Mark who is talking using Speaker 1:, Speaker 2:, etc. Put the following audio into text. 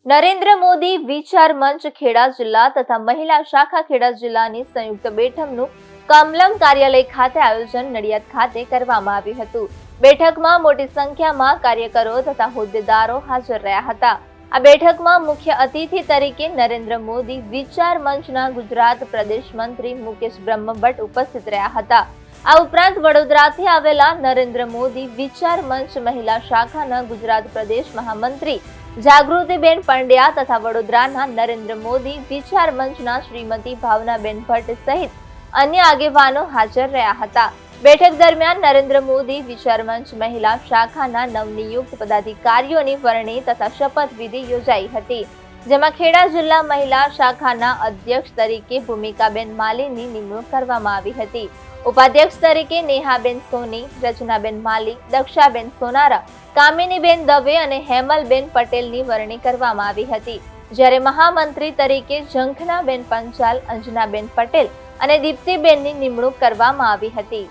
Speaker 1: નરેન્દ્ર મોદી વિચાર મંચ ખેડા જિલ્લા તથા મહિલા શાખા ખેડા જિલ્લાની સંયુક્ત બેઠકનું કમલમ કાર્યાલય ખાતે આયોજન નડિયાદ ખાતે કરવામાં આવ્યું હતું। બેઠકમાં મોટી સંખ્યામાં કાર્યકરો તથા હોદ્દેદારો હાજર રહ્યા હતા। આ બેઠકમાં મુખ્ય અતિથિ તરીકે નરેન્દ્ર મોદી વિચાર મંચના ગુજરાત પ્રદેશ મંત્રી મુકેશ બ્રહ્મભટ્ટ ઉપસ્થિત રહ્યા હતા। આ ઉપરાંત વડોદરાથી આવેલા નરેન્દ્ર મોદી વિચાર મંચ મહિલા શાખાના ગુજરાત પ્રદેશ મહામંત્રી જાગૃતિબેન પંડ્યા તથા વડોદરાના નરેન્દ્ર મોદી વિચાર મંચના શ્રીમતી ભાવનાબેન ભટ્ટ સહિત અન્ય આગેવાનો હાજર રહ્યા હતા। બેઠક દરમિયાન નરેન્દ્ર મોદી વિચાર મંચ મહિલા શાખાના નવનિયુક્ત પદાધિકારીઓની વરણી તથા શપથવિધિ યોજાઈ હતી, જેમાં ખેડા જિલ્લા મહિલા શાખાના અધ્યક્ષ તરીકે ભૂમિકાબેન માલીની નિમણૂક કરવામાં આવી હતી। ઉપાધ્યક્ષ તરીકે નેહાબેન સોની, રચનાબેન માલી, દક્ષાબેન સોનારા, કામિનીબેન દવે અને હેમલબેન પટેલની વરણી કરવામાં આવી હતી, જ્યારે મહામંત્રી તરીકે ઝંખનાબેન પંચાલ, અંજનાબેન પટેલ અને દીપ્તિબેનની નિમણૂક કરવામાં આવી હતી।